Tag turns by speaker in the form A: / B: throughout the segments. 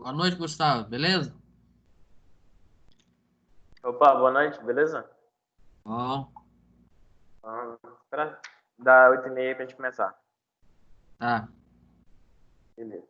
A: Boa noite, Gustavo. Beleza?
B: Opa, boa noite, beleza?
A: Bom,
B: Espera dar 8h30 pra gente começar.
A: tá.
B: Beleza.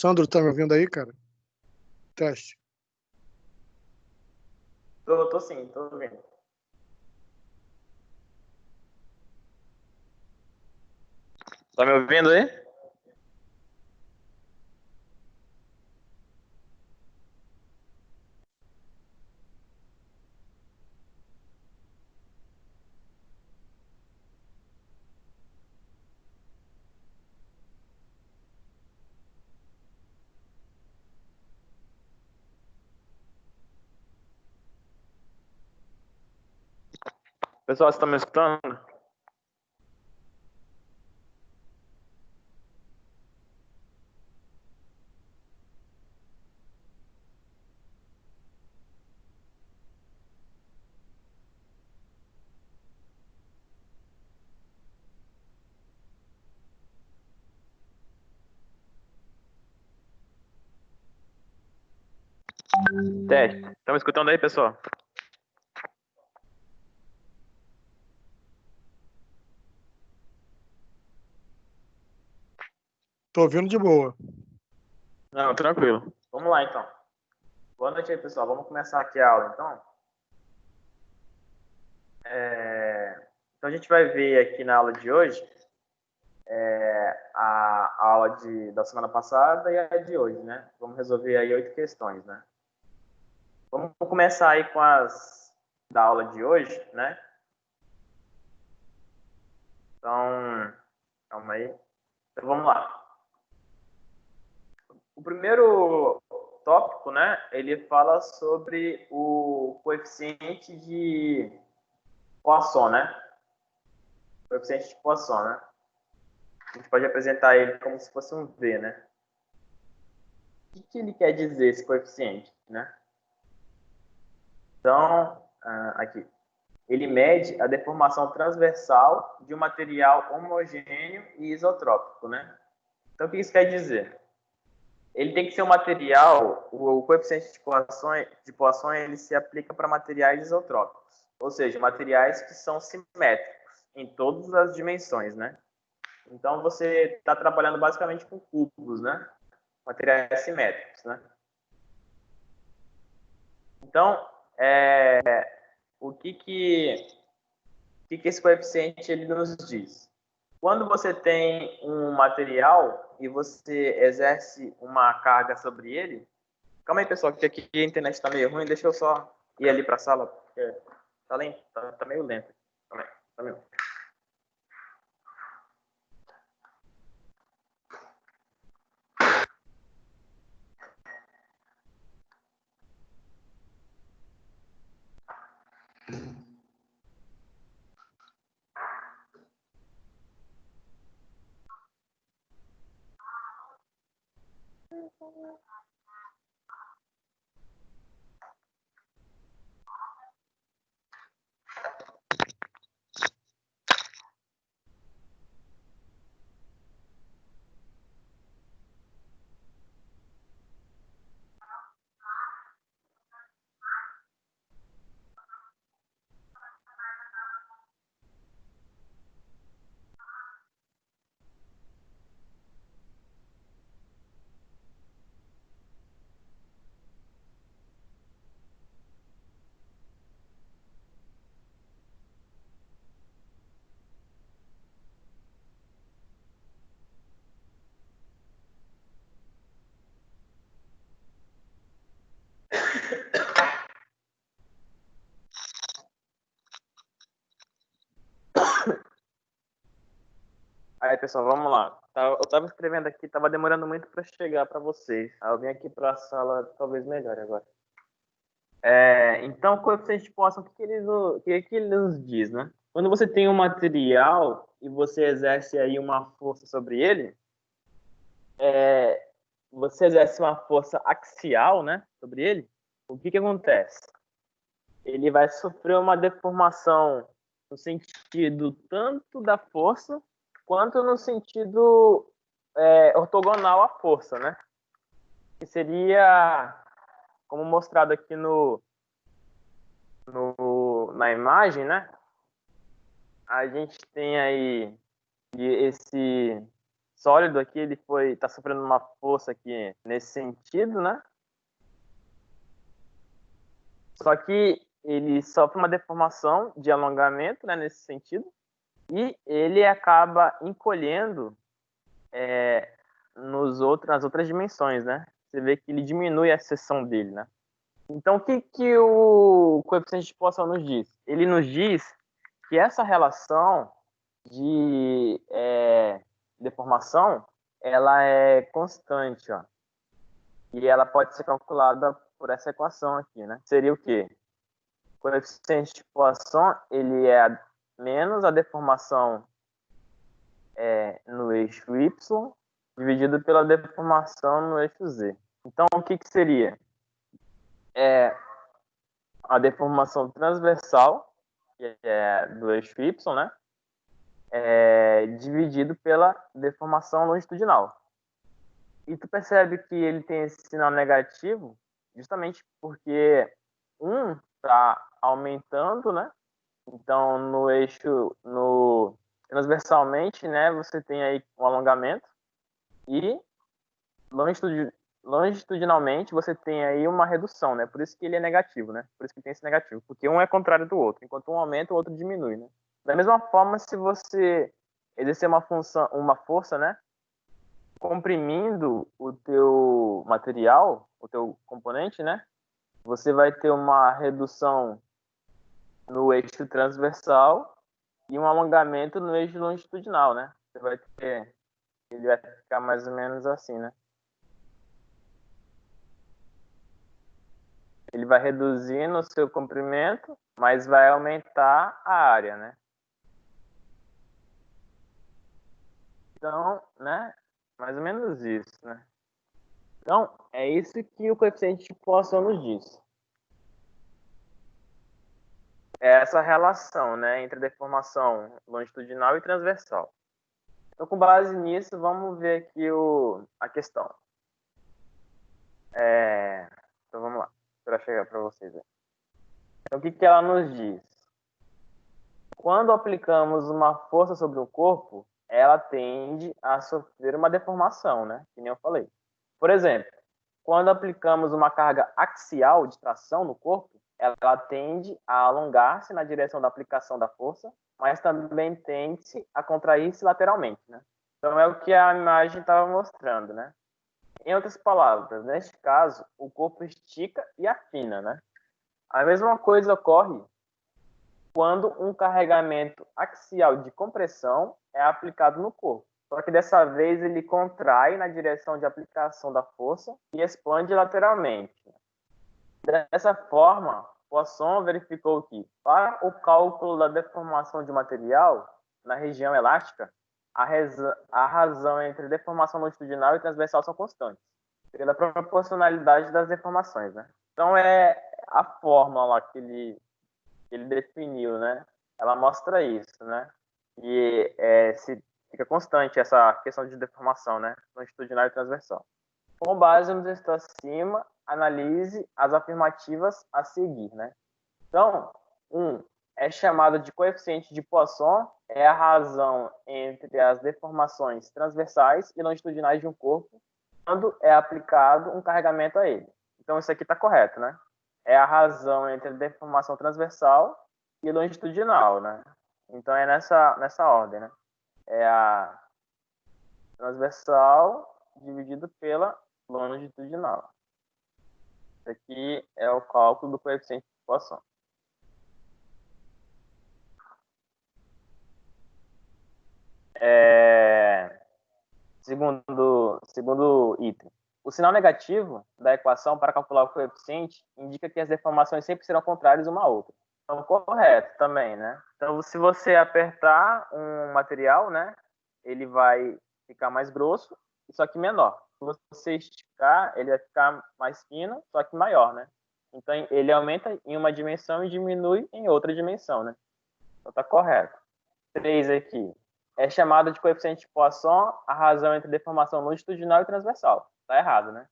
C: Sandro, tá me ouvindo aí, cara? Teste.
B: Tô sim, tô vendo. Tá me ouvindo aí? Pessoal, vocês estão me escutando? Teste. Estão me escutando aí, pessoal?
C: Tô ouvindo de boa.
B: Não, tranquilo. Vamos lá, então. Boa noite aí, pessoal. Vamos começar aqui a aula, então. Então, a gente vai ver aqui na aula de hoje a aula da semana passada e a de hoje, né? Vamos resolver aí 8 questões, né? Vamos começar aí com as da aula de hoje, né? Então, calma aí. Então, vamos lá. O primeiro tópico, né? Ele fala sobre o coeficiente de Poisson, né? Coeficiente de Poisson, né? A gente pode apresentar ele como se fosse um V, né? O que ele quer dizer, esse coeficiente, né? Então, aqui. Ele mede a deformação transversal de um material homogêneo e isotrópico, né? Então, o que isso quer dizer? Ele tem que ser um material, o coeficiente de Poisson ele se aplica para materiais isotrópicos, ou seja, materiais que são simétricos em todas as dimensões, né? Então, você está trabalhando basicamente com cubos, né? Materiais simétricos, né? Então, o que esse coeficiente ele nos diz? Quando você tem um material e você exerce uma carga sobre ele... Calma aí, pessoal, que aqui a internet está meio ruim. Deixa eu só ir ali para a sala, porque tá lento, tá meio lento. Calma aí, tá meio... Aí, pessoal, vamos lá. Eu estava escrevendo aqui, estava demorando muito para chegar para vocês. Aí eu vim aqui para a sala, talvez melhore agora. Então, o coeficiente de Poisson, o que ele nos diz, né? Quando você tem um material e você exerce aí uma força sobre ele, você exerce uma força axial, né, sobre ele, o que acontece? Ele vai sofrer uma deformação no sentido tanto da força quanto no sentido ortogonal à força, né? Que seria, como mostrado aqui na imagem, né? A gente tem aí esse sólido aqui, ele está sofrendo uma força aqui nesse sentido, né? Só que ele sofre uma deformação de alongamento, né, nesse sentido, e ele acaba encolhendo nas outras dimensões, né? Você vê que ele diminui a seção dele, né? Então, o que o coeficiente de Poisson nos diz? Ele nos diz que essa relação de deformação, ela é constante, ó. E ela pode ser calculada por essa equação aqui, né? Seria o quê? O coeficiente de Poisson, ele é menos a deformação no eixo Y dividido pela deformação no eixo Z. Então, o que seria? A deformação transversal, que é do eixo Y, né? Dividido pela deformação longitudinal. E tu percebe que ele tem esse sinal negativo justamente porque um está aumentando, né? Então, transversalmente, né, você tem aí um alongamento e longitudinalmente você tem aí uma redução, né? Por isso que ele é negativo, né? Por isso que tem esse negativo, porque um é contrário do outro. Enquanto um aumenta, o outro diminui, né? Da mesma forma, se você exercer uma força, né, comprimindo o teu material, o teu componente, né, você vai ter uma redução no eixo transversal e um alongamento no eixo longitudinal, né? Você vai ter, ele vai ficar mais ou menos assim, né? Ele vai reduzindo o seu comprimento, mas vai aumentar a área, né? Então, né? Mais ou menos isso, né? Então, é isso que o coeficiente de Poisson nos diz. É essa relação, né, entre deformação longitudinal e transversal. Então, com base nisso, vamos ver aqui a questão. Então, vamos lá, para chegar para vocês aí. Então, o que ela nos diz? Quando aplicamos uma força sobre o corpo, ela tende a sofrer uma deformação, né? Que nem eu falei. Por exemplo, quando aplicamos uma carga axial de tração no corpo, ela tende a alongar-se na direção da aplicação da força, mas também tende a contrair-se lateralmente, né? Então é o que a imagem estava mostrando, né? Em outras palavras, neste caso, o corpo estica e afina, né? A mesma coisa ocorre quando um carregamento axial de compressão é aplicado no corpo. Só que dessa vez ele contrai na direção de aplicação da força e expande lateralmente. Dessa forma, Poisson verificou que, para o cálculo da deformação de material na região elástica, a razão entre deformação longitudinal e transversal são constantes, pela proporcionalidade das deformações, né? Então, é a fórmula que ele definiu, né? Ela mostra isso, né? E fica constante essa questão de deformação, né? Longitudinal e transversal. Com base no texto acima, analise as afirmativas a seguir, né? Então, é chamado de coeficiente de Poisson, é a razão entre as deformações transversais e longitudinais de um corpo quando é aplicado um carregamento a ele. Então, isso aqui está correto, né? É a razão entre a deformação transversal e longitudinal, né? Então, é nessa ordem, né? É a transversal dividido pela longitudinal. Isso aqui é o cálculo do coeficiente de Poisson. Segundo item. O sinal negativo da equação para calcular o coeficiente indica que as deformações sempre serão contrárias uma à outra. Então, correto também, né? Então, se você apertar um material, né, ele vai ficar mais grosso, só que menor. Se você esticar, ele vai ficar mais fino, só que maior, né? Então, ele aumenta em uma dimensão e diminui em outra dimensão, né? Então, tá correto. 3 aqui. É chamado de coeficiente de Poisson a razão entre deformação longitudinal e transversal. Tá errado, né?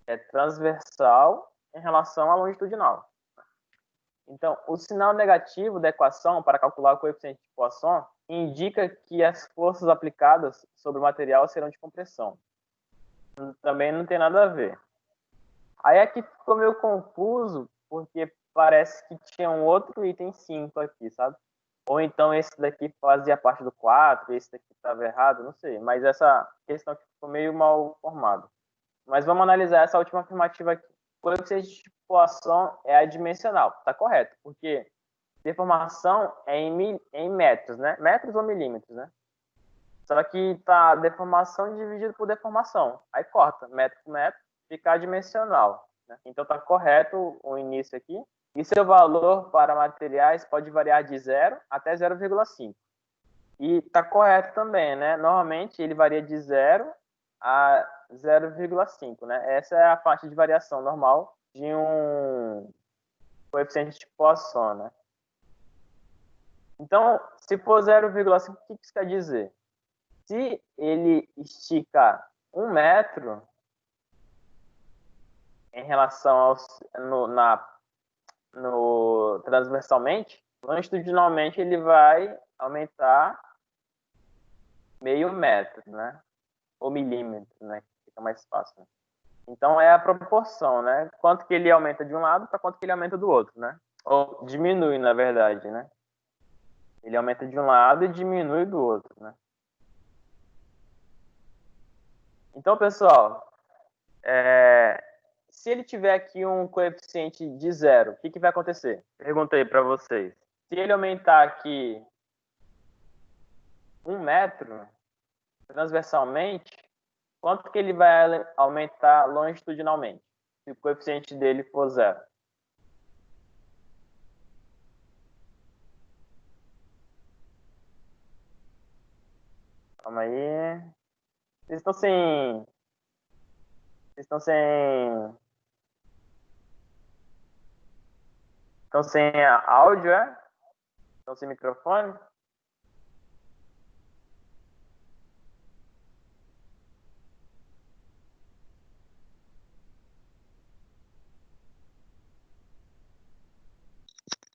B: É transversal em relação à longitudinal. Então, o sinal negativo da equação para calcular o coeficiente de Poisson indica que as forças aplicadas sobre o material serão de compressão. Também não tem nada a ver. Aí aqui ficou meio confuso, porque parece que tinha um outro item 5 aqui, sabe? Ou então esse daqui fazia parte do 4, esse daqui estava errado, não sei. Mas essa questão aqui ficou meio mal formada. Mas vamos analisar essa última afirmativa aqui. O coeficiente de tipulação é adimensional. Está correto, porque deformação é em metros, né? Metros ou milímetros, né? Só que tá deformação dividido por deformação. Aí corta, metro por metro, fica adimensional. Né? Então tá correto o início aqui. E seu valor para materiais pode variar de 0 até 0,5. E tá correto também, né? Normalmente ele varia de 0 a 0,5, né? Essa é a faixa de variação normal de um coeficiente de Poisson, né? Então, se for 0,5, o que isso quer dizer? Se ele estica 1 metro em relação ao no transversalmente, longitudinalmente ele vai aumentar meio metro, né? Ou milímetro, né? Fica mais fácil. Né? Então é a proporção, né? Quanto que ele aumenta de um lado para quanto que ele aumenta do outro, né? Ou diminui, na verdade, né? Ele aumenta de um lado e diminui do outro, né? Então, pessoal, se ele tiver aqui um coeficiente de 0, o que vai acontecer? Perguntei para vocês. Se ele aumentar aqui 1 metro transversalmente, quanto que ele vai aumentar longitudinalmente? Se o coeficiente dele for 0. Calma aí. Vocês estão sem... Vocês estão sem... Estão sem áudio, é? Estão sem microfone?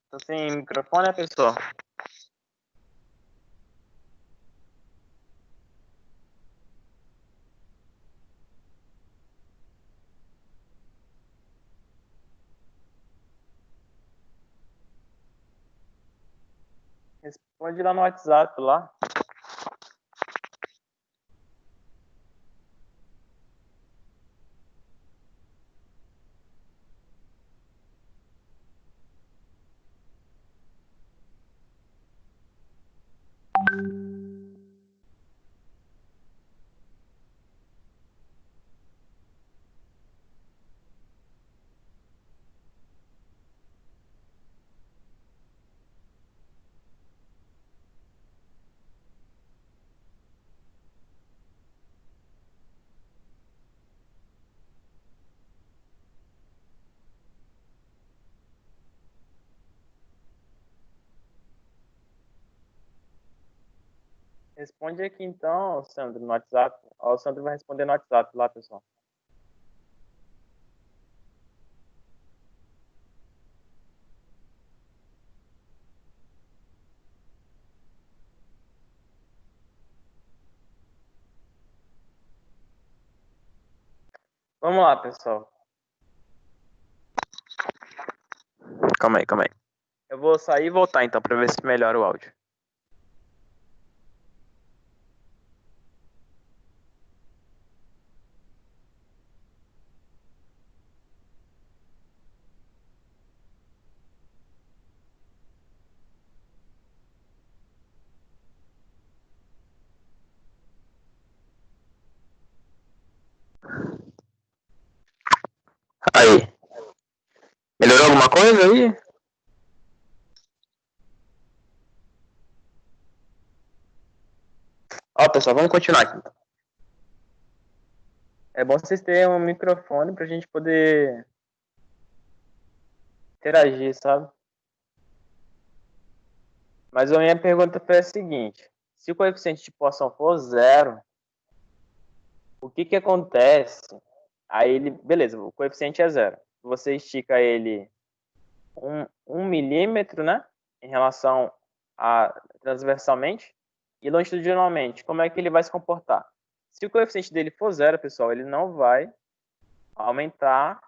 B: Estão sem microfone, pessoal? Responde lá no WhatsApp, lá. Responde aqui então, Sandro, no WhatsApp. Ó, o Sandro vai responder no WhatsApp lá, pessoal. Vamos lá, pessoal. Calma aí, calma aí. Eu vou sair e voltar então para ver se melhora o áudio. Aí. Melhorou alguma coisa aí? Ó, pessoal, vamos continuar aqui. É bom vocês terem um microfone pra gente poder interagir, sabe? Mas a minha pergunta foi a seguinte. Se o coeficiente de Poisson for 0, o que acontece? Aí ele... Beleza, o coeficiente é 0. Você estica ele 1 milímetro, né? Em relação a transversalmente. E longitudinalmente, como é que ele vai se comportar? Se o coeficiente dele for zero, pessoal, ele não vai aumentar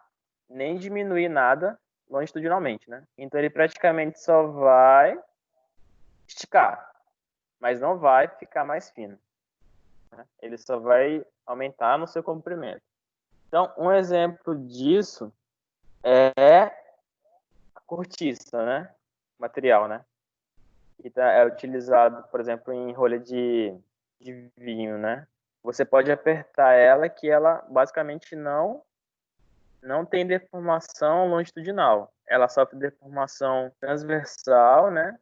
B: nem diminuir nada longitudinalmente, né? Então ele praticamente só vai esticar, mas não vai ficar mais fino, né? Ele só vai aumentar no seu comprimento. Então, um exemplo disso é a cortiça, né? Material, né? Que é utilizado, por exemplo, em rolha de vinho, né? Você pode apertar ela que ela basicamente não tem deformação longitudinal. Ela sofre deformação transversal, né?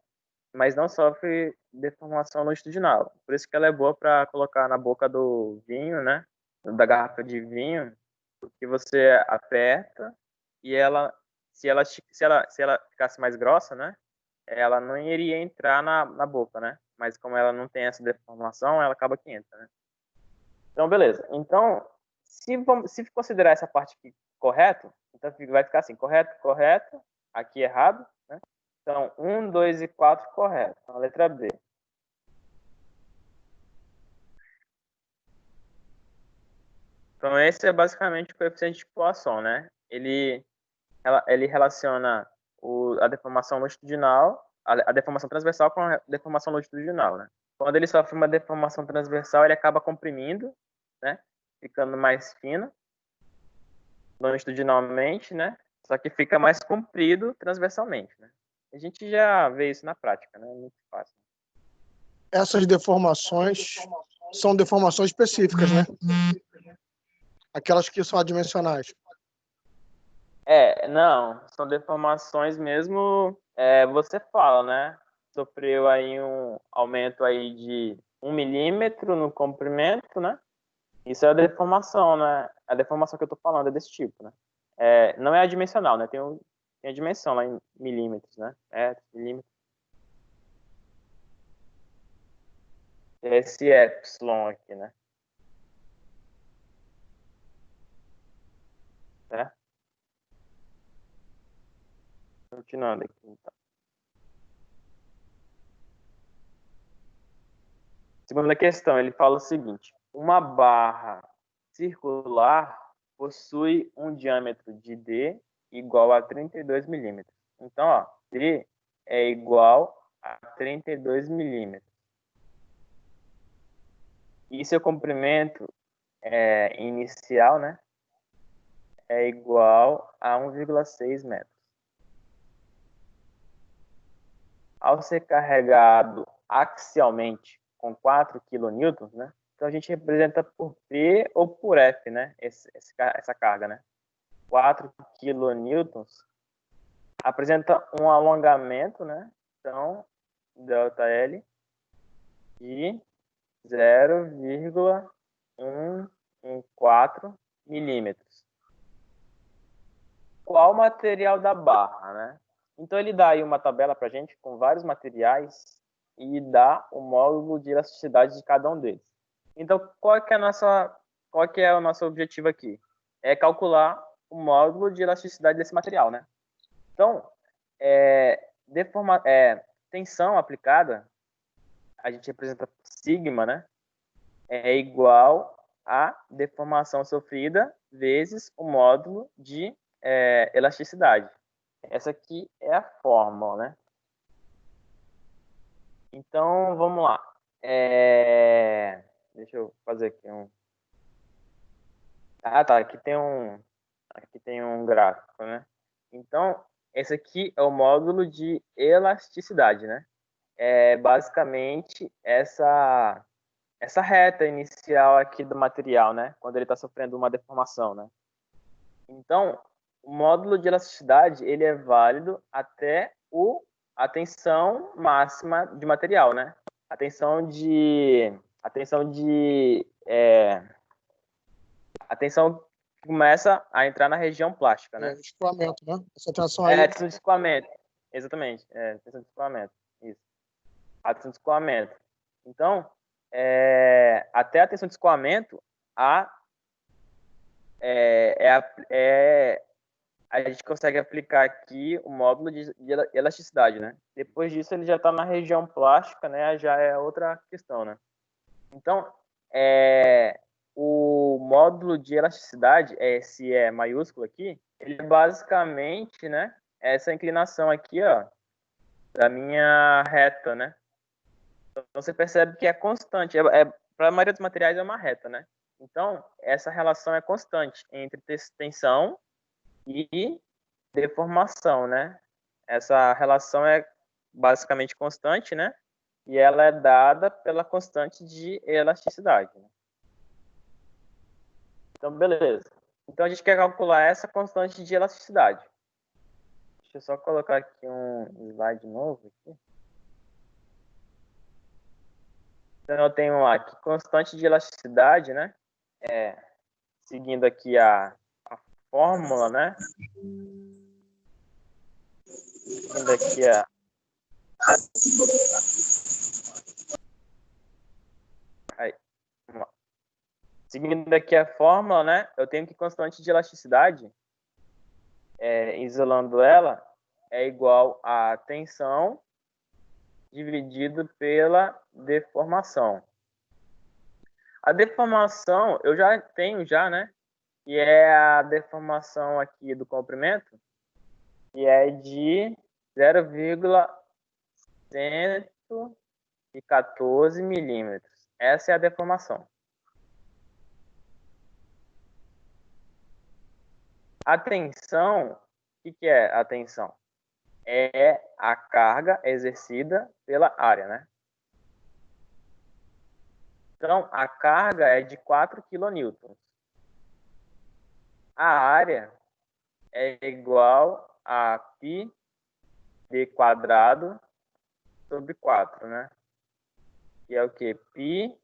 B: Mas não sofre deformação longitudinal. Por isso que ela é boa para colocar na boca do vinho, né? Da garrafa de vinho, porque você aperta e ela, se ela ficasse mais grossa, né? Ela não iria entrar na boca, né? Mas como ela não tem essa deformação, ela acaba que entra, né? Então, beleza. Então, se considerar essa parte aqui correto, então vai ficar assim, correto, correto, aqui errado, né? Então, 1, 2 e 4 correto. Então, a letra B. Então, esse é basicamente o coeficiente de Poisson, né? Ele relaciona a deformação longitudinal, a deformação transversal com a deformação longitudinal, né? Quando ele sofre uma deformação transversal, ele acaba comprimindo, né? Ficando mais fino, longitudinalmente, né? Só que fica mais comprido transversalmente, né? A gente já vê isso na prática, né? É muito fácil.
C: Essas deformações são deformações específicas, né? Aquelas que são adimensionais.
B: Não, são deformações mesmo, você fala, né? Sofreu aí um aumento aí de 1 milímetro no comprimento, né? Isso é a deformação, né? A deformação que eu tô falando é desse tipo, né? Não é adimensional, né? Tem a dimensão lá em milímetros, né? Milímetros. Esse epsilon aqui, né? Né? Continuando aqui, então. Segunda questão, ele fala o seguinte: uma barra circular possui um diâmetro de D igual a 32 milímetros. Então, ó, D é igual a 32 milímetros. E seu comprimento inicial, né, é igual a 1,6 metros. Ao ser carregado axialmente com 4 kN, né? Então a gente representa por P ou por F, né? Essa carga, né? 4 kN apresenta um alongamento, né? Então, ΔL de 0,114 milímetros. Qual o material da barra, né? Então ele dá aí uma tabela para a gente com vários materiais e dá o módulo de elasticidade de cada um deles. Então qual que é o nosso objetivo aqui? É calcular o módulo de elasticidade desse material, né? Então tensão aplicada, a gente representa sigma, né? É igual a deformação sofrida vezes o módulo de elasticidade. Essa aqui é a fórmula, né? Então, vamos lá. Deixa eu fazer aqui um... Ah, tá. Aqui tem um gráfico, né? Então, esse aqui é o módulo de elasticidade, né? É basicamente essa reta inicial aqui do material, né? Quando ele está sofrendo uma deformação, né? Então, o módulo de elasticidade ele é válido até a tensão máxima de material, né? A tensão que começa a entrar na região plástica, né?
C: Escoamento, né? Essa tensão aí.
B: Tensão de escoamento. Exatamente. Tensão de escoamento. Isso. A tensão de escoamento. Então, até a tensão de escoamento, a gente consegue aplicar aqui o módulo de elasticidade, né? Depois disso, ele já está na região plástica, né? Já é outra questão, né? Então, o módulo de elasticidade, esse maiúsculo aqui, ele é basicamente, né? Essa inclinação aqui, ó, da minha reta, né? Então, você percebe que é constante. Para a maioria dos materiais é uma reta, né? Então, essa relação é constante entre tensão e deformação, né? Essa relação é basicamente constante, né? E ela é dada pela constante de elasticidade, né? Então, beleza. Então, a gente quer calcular essa constante de elasticidade. Deixa eu só colocar aqui um slide novo. Aqui. Então, eu tenho lá que constante de elasticidade, né? Seguindo aqui a fórmula, né? Seguindo aqui Seguindo aqui a fórmula, né? Eu tenho que constante de elasticidade, isolando ela, é igual a tensão dividido pela deformação. A deformação eu já tenho, né? Que é a deformação aqui do comprimento, que é de 0,114 milímetros. Essa é a deformação. A tensão, o que é a tensão? É a carga exercida pela área, né? Então, a carga é de 4 kN. A área é igual a π d quadrado sobre 4, né? Que é o quê? Π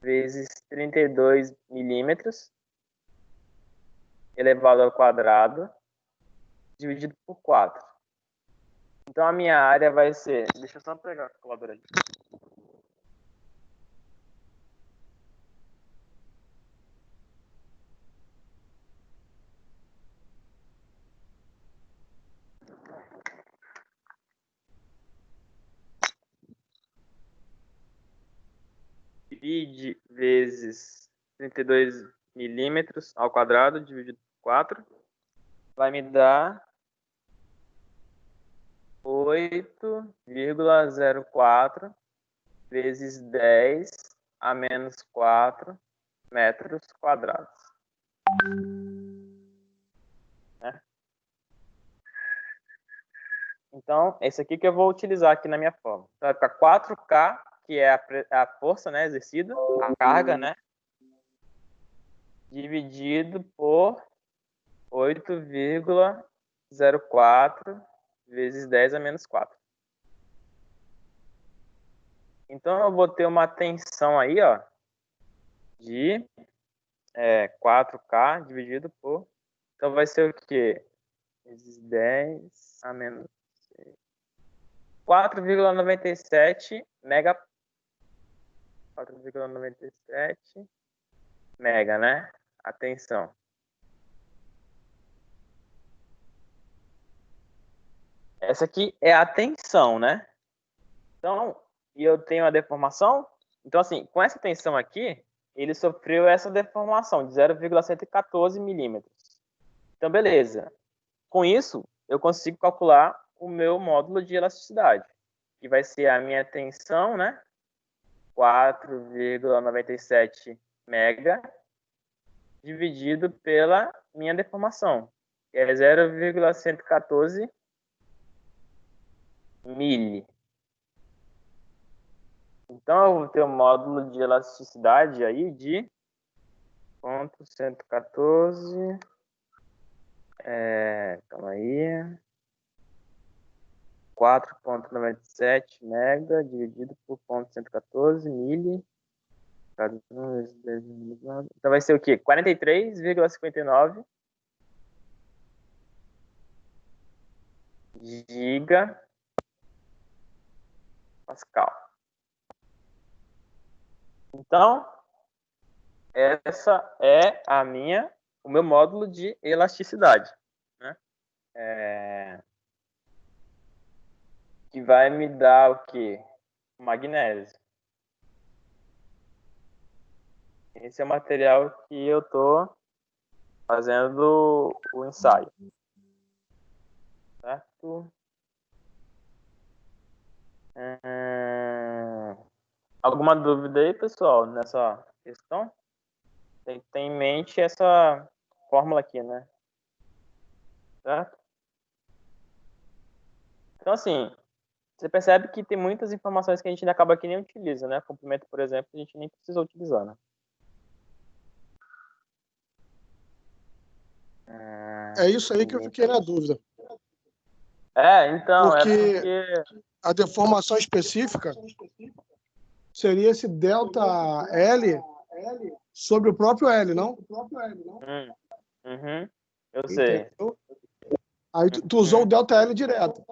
B: vezes 32 milímetros elevado ao quadrado dividido por 4. Então, a minha área vai ser... Deixa eu só pegar a calculadora ali. Pi vezes 32 milímetros ao quadrado dividido por 4 vai me dar 8,04 vezes 10 a menos 4 metros quadrados. Né? Então, esse aqui que eu vou utilizar aqui na minha forma. Então, vai ficar 4K, que é a força, né, exercida, a carga, né, dividido por 8,04 vezes 10 a menos 4. Então, eu vou ter uma tensão aí, ó, de 4K dividido por... Então, vai ser o quê? Vezes 10 a menos 4,97 mega... 4,97 mega, né? Atenção. Essa aqui é a tensão, né? Então, e eu tenho a deformação. Então, assim, com essa tensão aqui, ele sofreu essa deformação de 0,114 milímetros. Então, beleza. Com isso, eu consigo calcular o meu módulo de elasticidade, que vai ser a minha tensão, né? 4,97 mega, dividido pela minha deformação, que é 0,114 mili. Então, eu vou ter um módulo de elasticidade aí de 0,114. Calma aí. 4,97 mega dividido por 0,114 mili. Então, vai ser o quê? 43,59 giga Pascal. Então, essa é a minha o meu módulo de elasticidade, né? Que vai me dar o quê? O magnésio. Esse é o material que eu estou fazendo o ensaio. Certo? Alguma dúvida aí, pessoal, nessa questão? Tem que ter em mente essa fórmula aqui, né? Certo? Então, assim, você percebe que tem muitas informações que a gente acaba que nem utiliza, né? Comprimento, por exemplo, a gente nem precisa utilizar, né?
C: É isso aí que eu fiquei na dúvida.
B: Então, é
C: Porque
B: porque...
C: a deformação específica seria esse delta L sobre o próprio L, não?
B: Eu sei.
C: Entendeu? Aí tu usou o delta L direto. É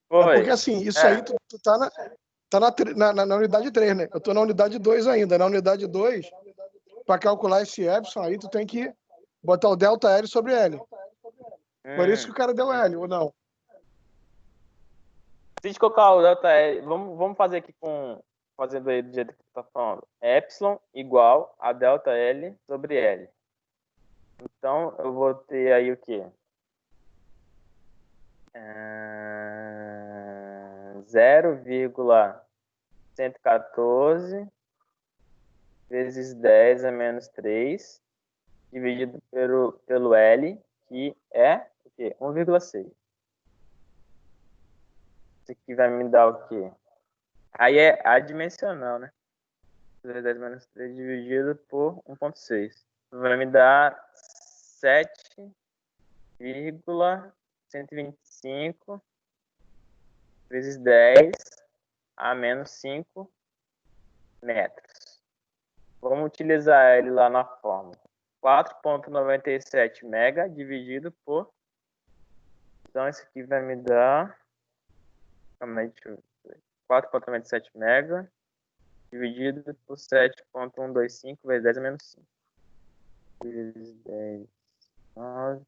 B: Foi.
C: porque assim, isso aí tu tá na unidade 3, né? Eu tô na unidade 2 ainda. Na unidade 2, para calcular esse epsilon, aí tu tem que botar o delta L sobre L. Por isso que o cara deu L, ou não?
B: Se a gente colocar o delta L, vamos fazer aqui fazendo aí do jeito que tu tá falando. Epsilon igual a delta L sobre L. Então, eu vou ter aí o quê? 0,114 vezes 10 a menos 3 dividido pelo L, que é o quê? 1,6. Isso aqui vai me dar o quê? Aí é adimensional, né? 10 menos 3 dividido por 1,6. Vai me dar 7,125 vezes 10 a menos 5 metros. Vamos utilizar ele lá na fórmula. 4,97 mega dividido por... Então, isso aqui vai me dar... 4,97 mega dividido por 7,125 vezes 10 a menos 5. Vezes 10, 9.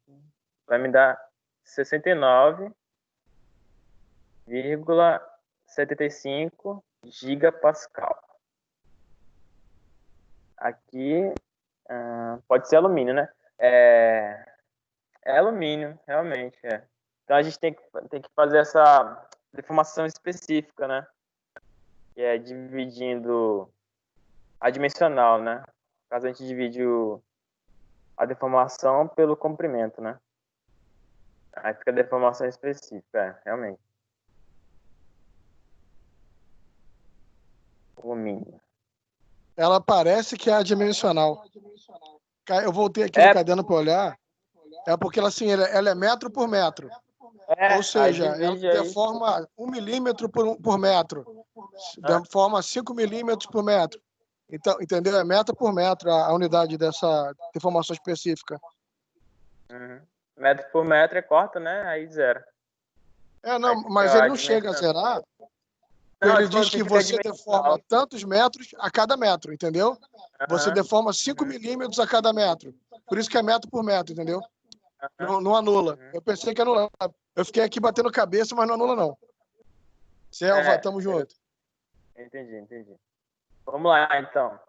B: Vai me dar 69,75 gigapascal. Aqui pode ser alumínio, né? É alumínio, realmente. Então a gente tem que fazer essa deformação específica, né? Que é dividindo a dimensional, né? No caso, a gente divide a deformação pelo comprimento, né? Aí fica a deformação específica, realmente. Alumínio.
C: Ela parece que é adimensional. Eu voltei aqui no caderno para olhar. É porque ela, assim, ela é metro por metro. Ou seja, ela deforma 1 milímetro por metro. Deforma 5 milímetros por metro. Então, entendeu? É metro por metro a unidade dessa deformação específica.
B: Metro por metro é corta, né? Aí zero.
C: Não, mas ele não chega a zerar.
B: Não,
C: ele diz que você deforma tantos metros a cada metro, entendeu? Você deforma 5 milímetros a cada metro. Por isso que é metro por metro, entendeu? Não anula. Eu pensei que anulava. Eu fiquei aqui batendo cabeça, mas não anula, não. Selva, tamo junto.
B: Entendi. Vamos lá, então.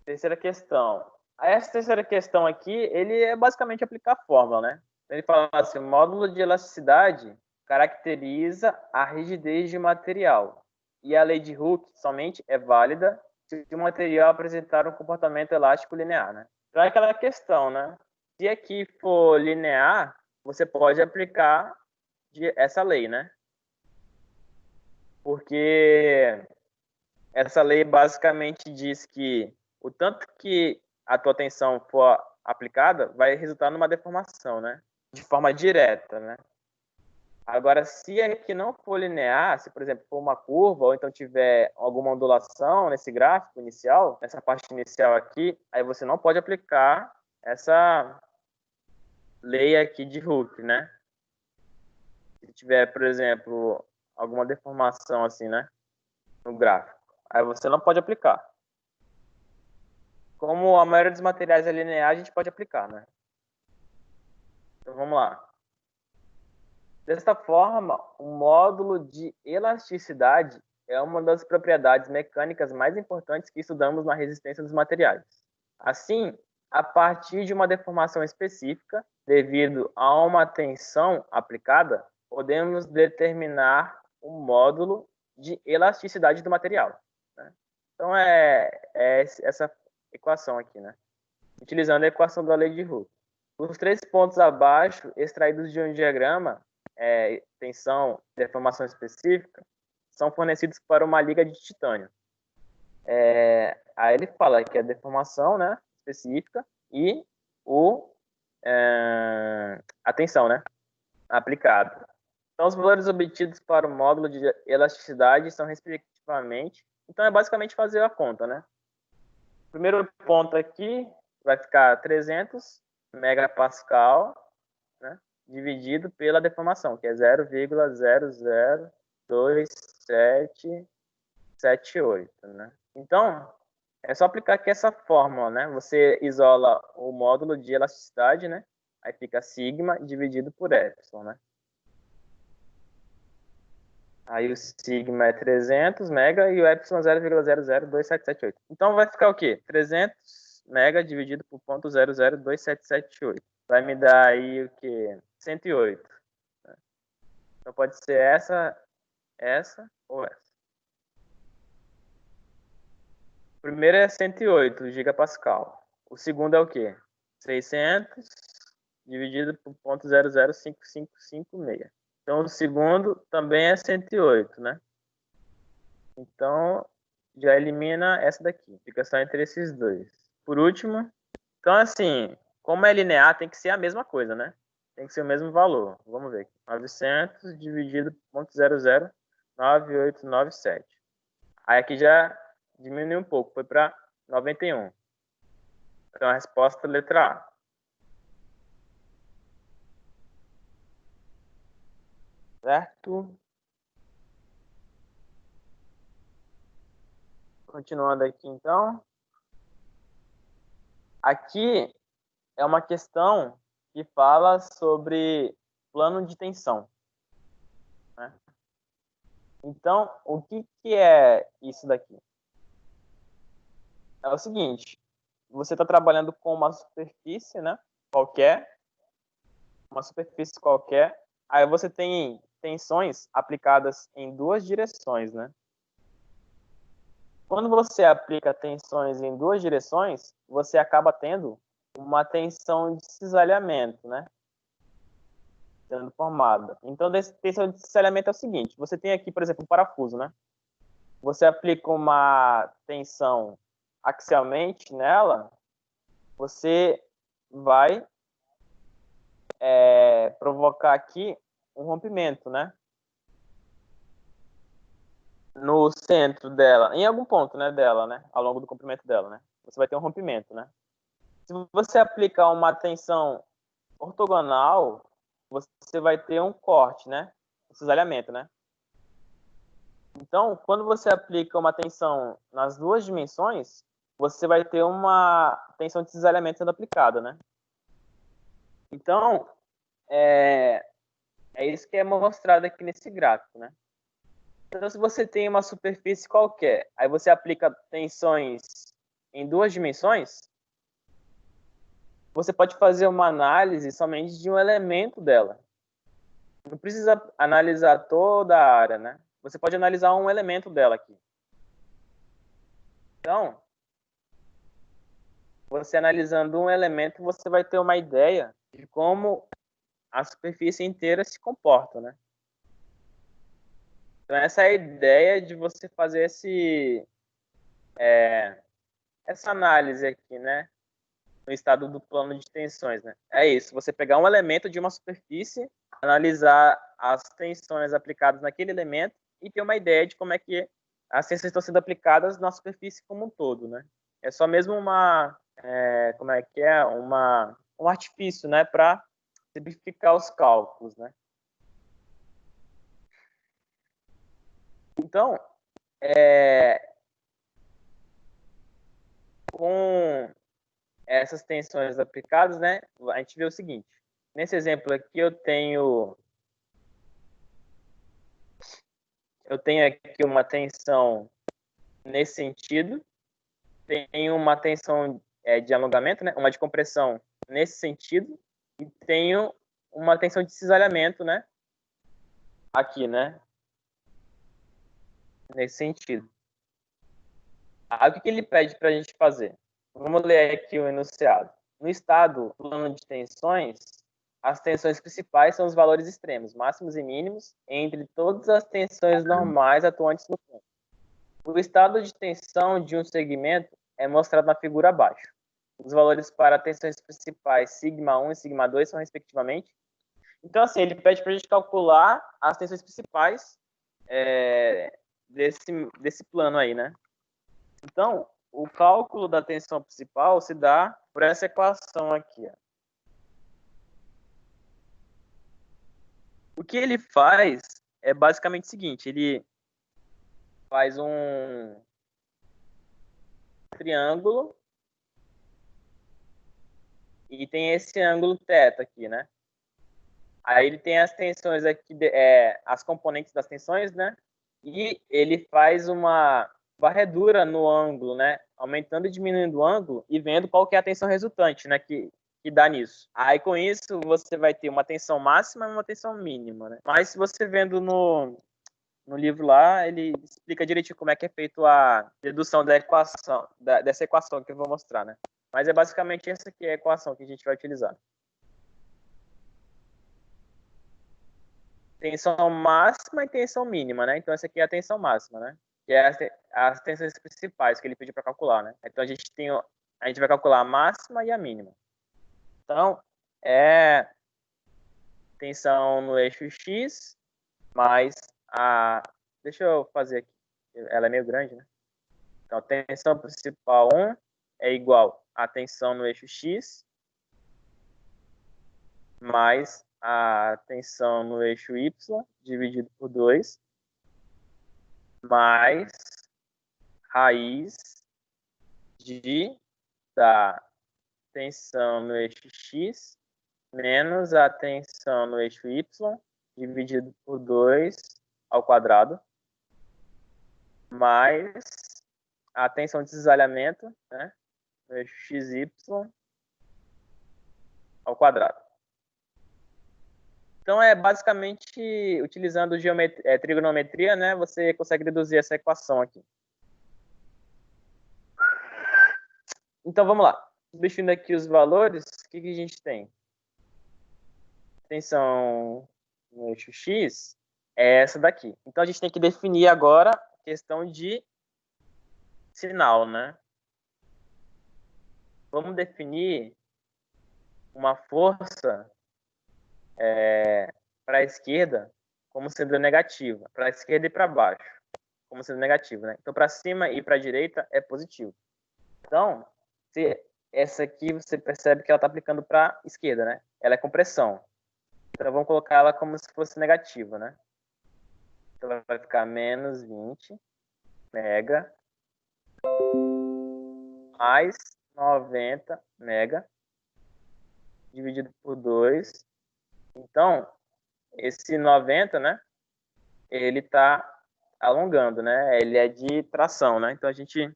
B: Terceira questão. Essa terceira questão aqui, ele é basicamente aplicar a fórmula, né? Ele fala assim, o módulo de elasticidade caracteriza a rigidez de material. E a lei de Hooke somente é válida se o material apresentar um comportamento elástico linear, né? Então é aquela questão, né? Se aqui for linear, você pode aplicar essa lei, né? Porque essa lei basicamente diz que o tanto que a tua tensão for aplicada vai resultar numa deformação, né? De forma direta, né? Agora, se aqui não for linear, se, por exemplo, for uma curva ou então tiver alguma ondulação nesse gráfico inicial, nessa parte inicial aqui, aí você não pode aplicar essa lei aqui de Hooke, né? Se tiver, por exemplo, alguma deformação assim, né? No gráfico. Aí você não pode aplicar. como a maioria dos materiais é linear, a gente pode aplicar, né? Então, vamos lá. Desta forma, o módulo de elasticidade é uma das propriedades mecânicas mais importantes que estudamos na resistência dos materiais. Assim, a partir de uma deformação específica, devido a uma tensão aplicada, podemos determinar o módulo de elasticidade do material, né? Então, é essa equação aqui, né? Utilizando a equação da lei de Hooke. Os 3 pontos abaixo, extraídos de um diagrama, tensão, deformação específica, são fornecidos para uma liga de titânio. Aí ele fala que a deformação, né, específica e a tensão, né, aplicada. Então, os valores obtidos para o módulo de elasticidade são respectivamente. Então, é basicamente fazer a conta, né? O primeiro ponto aqui vai ficar 300 megapascal, né, dividido pela deformação, que é 0,0027778, né? Então, é só aplicar aqui essa fórmula, né? Você isola o módulo de elasticidade, né? Aí fica sigma dividido por epsilon, né? Aí o sigma é 300 mega e o epsilon 0,002778. Então vai ficar o quê? 300 mega dividido por 0,002778. Vai me dar aí o quê? 108. Então pode ser essa ou essa. O primeiro é 108 gigapascal. O segundo é o quê? 600 dividido por 0,05556. Então, o segundo também é 108, né? Então, já elimina essa daqui. Fica só entre esses dois. Por último, então, assim, como é linear, tem que ser a mesma coisa, né? Tem que ser o mesmo valor. Vamos ver aqui. 900 dividido por 0,09897. Aí aqui já diminuiu um pouco. Foi para 91. Então, a resposta é letra A. Certo? Continuando aqui, então. Aqui é uma questão que fala sobre plano de tensão, né? Então, o que é isso daqui? É o seguinte, você está trabalhando com uma superfície, né? Qualquer, uma superfície qualquer, aí você tem tensões aplicadas em duas direções, né? Quando você aplica tensões em duas direções, você acaba tendo uma tensão de cisalhamento, né? Sendo formada. Então, tensão de cisalhamento é o seguinte: você tem aqui, por exemplo, um parafuso, né? Você aplica uma tensão axialmente nela, você vai provocar aqui um rompimento, né? No centro dela, em algum ponto, né, dela, né? Ao longo do comprimento dela, né? Você vai ter um rompimento, né? Se você aplicar uma tensão ortogonal, você vai ter um corte, né? Um cisalhamento, né? Então, quando você aplica uma tensão nas duas dimensões, você vai ter uma tensão de cisalhamento sendo aplicada, né? Então, é isso que é mostrado aqui nesse gráfico, né? Então, se você tem uma superfície qualquer, aí você aplica tensões em duas dimensões, você pode fazer uma análise somente de um elemento dela. Não precisa analisar toda a área, né? Você pode analisar um elemento dela aqui. Então, você analisando um elemento, você vai ter uma ideia de como a superfície inteira se comporta, né? Então, essa é a ideia de você fazer essa análise aqui, né? No estado do plano de tensões, né? É isso, você pegar um elemento de uma superfície, analisar as tensões aplicadas naquele elemento e ter uma ideia de como é que as tensões estão sendo aplicadas na superfície como um todo, né? É só mesmo um artifício, né? Para simplificar os cálculos, né? Então, com essas tensões aplicadas, né, a gente vê o seguinte. Nesse exemplo aqui eu tenho aqui uma tensão nesse sentido, tenho uma tensão de alongamento, né, uma de compressão nesse sentido, e tenho uma tensão de cisalhamento, né, aqui, né, nesse sentido. Aí o que ele pede para a gente fazer? Vamos ler aqui o enunciado. No estado plano de tensões, as tensões principais são os valores extremos, máximos e mínimos, entre todas as tensões normais atuantes no plano. O estado de tensão de um segmento é mostrado na figura abaixo. Os valores para tensões principais σ1 e σ2 são respectivamente. Então, assim, ele pede para a gente calcular as tensões principais desse plano aí, né? Então, o cálculo da tensão principal se dá por essa equação aqui. Ó. O que ele faz é basicamente o seguinte, ele faz um triângulo e tem esse ângulo θ aqui, né? Aí ele tem as tensões aqui, as componentes das tensões, né? E ele faz uma varredura no ângulo, né? Aumentando e diminuindo o ângulo e vendo qual que é a tensão resultante, né? Que dá nisso. Aí com isso você vai ter uma tensão máxima e uma tensão mínima, né? Mas se você vendo no livro lá, ele explica direitinho como é que é feito a dedução da equação, dessa equação que eu vou mostrar, né? Mas é basicamente essa aqui é a equação que a gente vai utilizar. Tensão máxima e tensão mínima, né? Então essa aqui é a tensão máxima, né? Que é as tensões principais que ele pediu para calcular, né? Então a gente vai calcular a máxima e a mínima. Então é tensão no eixo X mais a... Deixa eu fazer aqui. Ela é meio grande, né? Então tensão principal 1 é igual a tensão no eixo X mais a tensão no eixo Y dividido por 2 mais raiz da tensão no eixo X menos a tensão no eixo Y dividido por 2 ao quadrado mais a tensão de cisalhamento, né, no eixo XY ao quadrado. Então, é basicamente, utilizando trigonometria, né, você consegue deduzir essa equação aqui. Então, vamos lá. Substituindo aqui os valores, o que a gente tem? Tensão no eixo X é essa daqui. Então, a gente tem que definir agora a questão de sinal, né? Vamos definir uma força para a esquerda como sendo negativa, para a esquerda e para baixo como sendo negativa, né? Então, para cima e para a direita é positivo. Então, essa aqui você percebe que ela está aplicando para a esquerda, né? Ela é compressão. Então, vamos colocar ela como se fosse negativa, né? Então, vai ficar menos 20 mega mais 90 mega dividido por 2. Então, esse 90, né? Ele está alongando, né? Ele é de tração, né? Então, a gente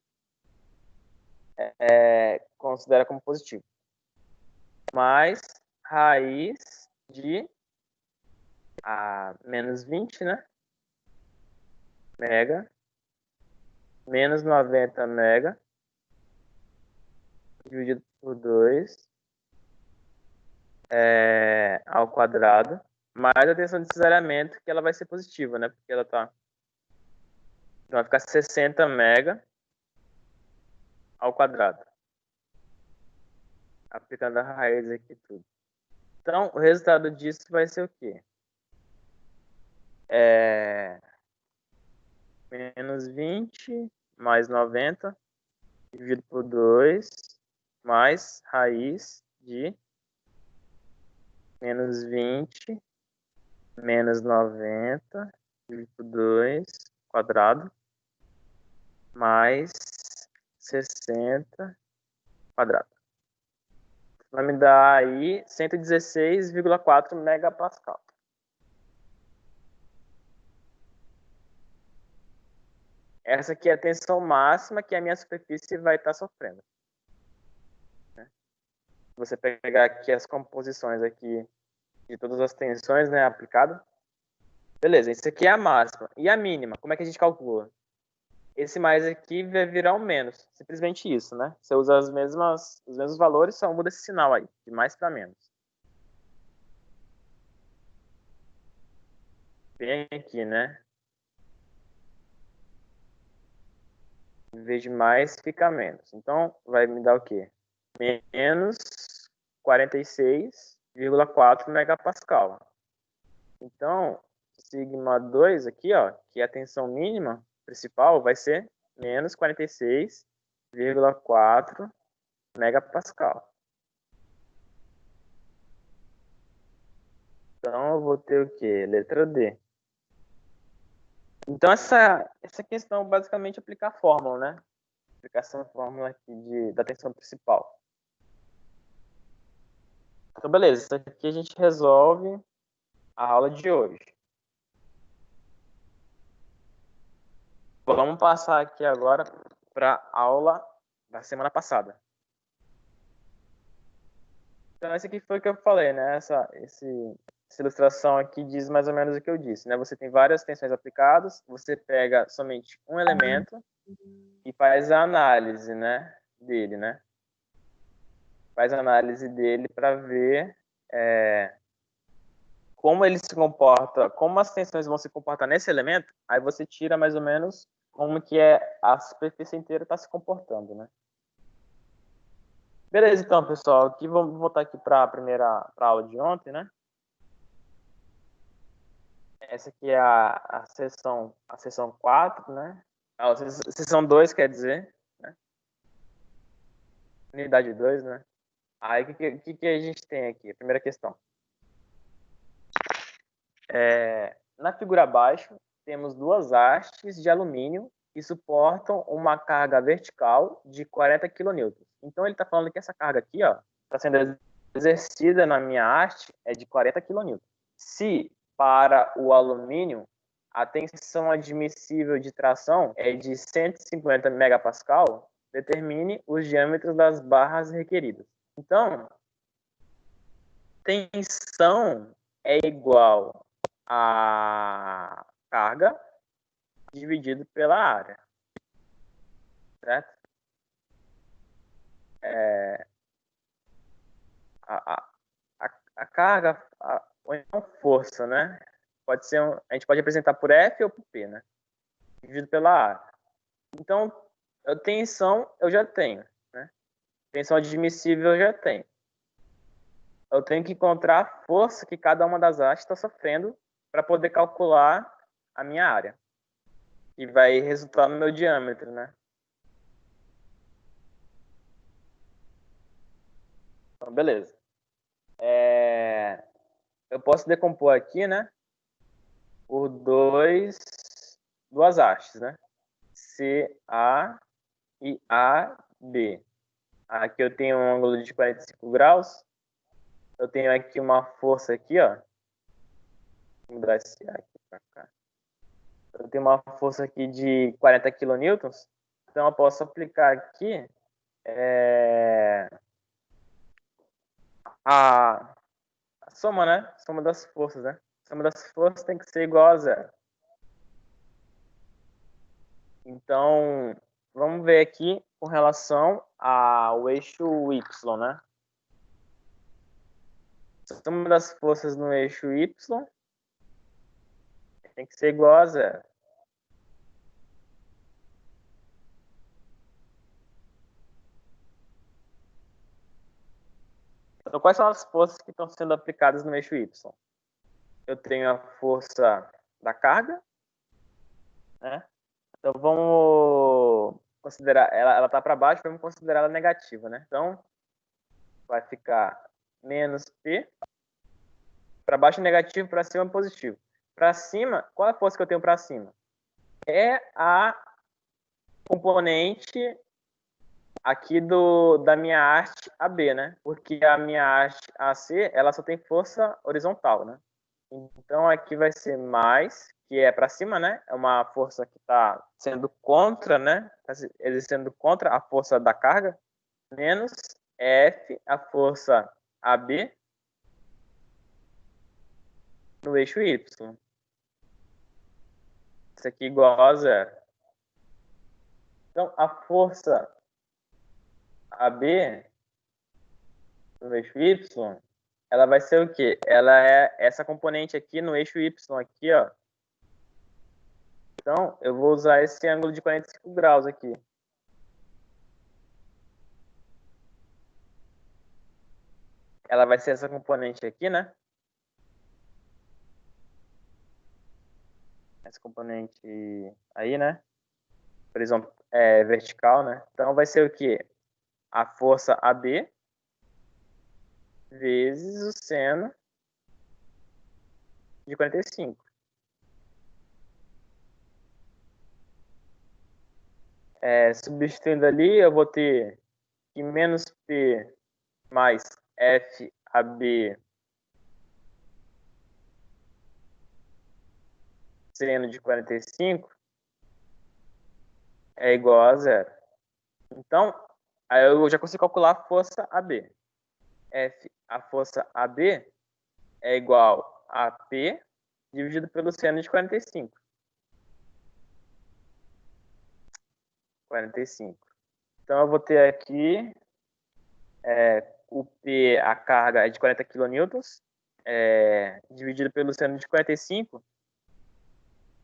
B: considera como positivo. Mais raiz de menos 20, né? Mega menos 90 mega dividido por 2 ao quadrado, mais a tensão de cisalhamento, que ela vai ser positiva, né? Porque ela tá... Então vai ficar 60 mega ao quadrado. Aplicando a raiz aqui tudo. Então, o resultado disso vai ser o quê? Menos 20 mais 90 dividido por 2 mais raiz de menos 20 menos 90 dividido por 2 quadrado mais 60 quadrado. Vai me dar aí 116,4 megapascal. Essa aqui é a tensão máxima que a minha superfície vai estar sofrendo. Você pegar aqui as composições aqui de todas as tensões, né, aplicadas. Beleza, isso aqui é a máxima. E a mínima, como é que a gente calcula? Esse mais aqui vai virar um menos. Simplesmente isso, né? Você usa os mesmos valores, só muda esse sinal aí, de mais para menos. Vem aqui, né? Em vez de mais, fica menos. Então, vai me dar o quê? Menos 46,4 megapascal. Então, sigma 2 aqui, ó, que é a tensão mínima principal, vai ser menos 46,4 megapascal. Então, eu vou ter o quê? Letra D. Então, essa questão basicamente é aplicar a fórmula, né? Aplicar essa fórmula aqui da tensão principal. Então, beleza. Isso aqui a gente resolve a aula de hoje. Vamos passar aqui agora para a aula da semana passada. Então, esse aqui foi o que eu falei, né? Essa ilustração aqui diz mais ou menos o que eu disse, né? Você tem várias tensões aplicadas, você pega somente um elemento e faz a análise, né, dele, né? Faz a análise dele para ver como ele se comporta, como as tensões vão se comportar nesse elemento, aí você tira mais ou menos como que a superfície inteira está se comportando, né? Beleza, então, pessoal, aqui vamos voltar aqui para a aula de ontem, né? Essa aqui é a seção 4, né? A seção 2, quer dizer, né? Unidade 2, né? Aí, o que a gente tem aqui? A primeira questão. Na figura abaixo, temos duas hastes de alumínio que suportam uma carga vertical de 40 kN. Então, ele está falando que essa carga aqui, ó, está sendo exercida na minha haste é de 40 kN. Se para o alumínio a tensão admissível de tração é de 150 megapascal, determine os diâmetros das barras requeridas. Então, tensão é igual a carga dividido pela área, certo? A carga, ou então força, né? Pode ser a gente pode apresentar por F ou por P, né? Dividido pela área. Então, a tensão eu já tenho, né? Tensão admissível eu já tenho. Eu tenho que encontrar a força que cada uma das hastes está sofrendo para poder calcular a minha área. E vai resultar no meu diâmetro, né? Então, beleza. Eu posso decompor aqui, né? Por duas hastes, né? CA e AB. Aqui eu tenho um ângulo de 45 graus. Eu tenho aqui uma força aqui, ó. Vou mudar esse A aqui para cá. Eu tenho uma força aqui de 40 kN. Então eu posso aplicar aqui a soma, né? Soma das forças, né? A soma das forças tem que ser igual a zero. Então, vamos ver aqui com relação ao eixo Y, né? A soma das forças no eixo Y tem que ser igual a zero. Então, quais são as forças que estão sendo aplicadas no eixo Y? Eu tenho a força da carga, né? Então, vamos considerar, ela está para baixo, vamos considerar ela negativa, né? Então, vai ficar menos P. Para baixo é negativo, para cima é positivo. Para cima, qual é a força que eu tenho para cima? É a componente aqui da minha haste AB, né? Porque a minha haste AC, ela só tem força horizontal, né? Então, aqui vai ser mais, que é para cima, né? É uma força que está sendo contra, né? Tá exercendo contra a força da carga, menos F, a força AB, no eixo Y. Isso aqui igual a zero. Então, a força AB no eixo Y, ela vai ser o quê? Ela é essa componente aqui no eixo Y, aqui, ó. Então, eu vou usar esse ângulo de 45 graus aqui. Ela vai ser essa componente aqui, né? Essa componente aí, né? Vertical, né? Então, vai ser o quê? A força AB vezes o seno de 45. Substituindo ali, eu vou ter que menos P mais FAB seno de 45 é igual a zero. Então, aí eu já consigo calcular a força AB. A força AB é igual a P dividido pelo seno de 45. 45. Então, eu vou ter aqui o P, a carga é de 40 kN, dividido pelo seno de 45,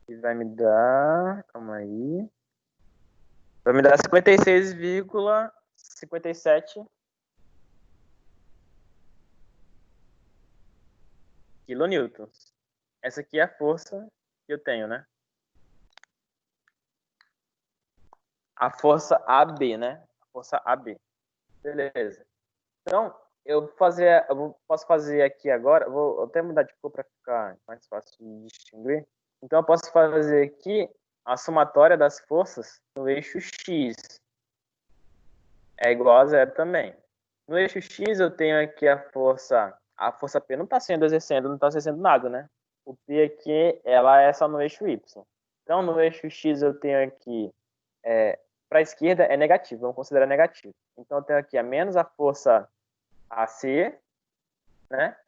B: que vai me dar, calma aí, vai me dar 56,57 kN. Essa aqui é a força que eu tenho, né? A força AB, né? A força AB. Beleza. Então, posso fazer aqui agora, vou até mudar de cor para ficar mais fácil de distinguir. Então, eu posso fazer aqui a somatória das forças no eixo X. É igual a zero também. No eixo X, eu tenho aqui a força P não está sendo exercendo, não está exercendo nada, né? O P aqui, ela é só no eixo Y. Então, no eixo X, eu tenho aqui, para a esquerda é negativo, vamos considerar negativo. Então, eu tenho aqui a menos a força AC, né?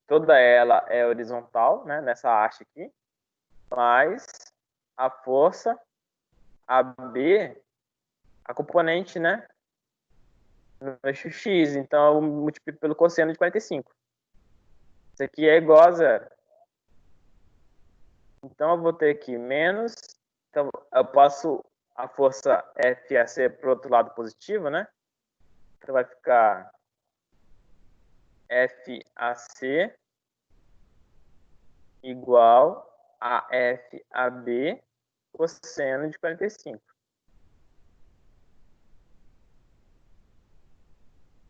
B: Toda ela é horizontal, né? Nessa haste aqui, mais a força AB, a componente, né? No eixo X, então eu multiplico pelo cosseno de 45. Isso aqui é igual a zero. Então eu vou ter aqui menos, então eu passo a força FAC para o outro lado positivo, né? Então vai ficar FAC igual a FAB cosseno de 45.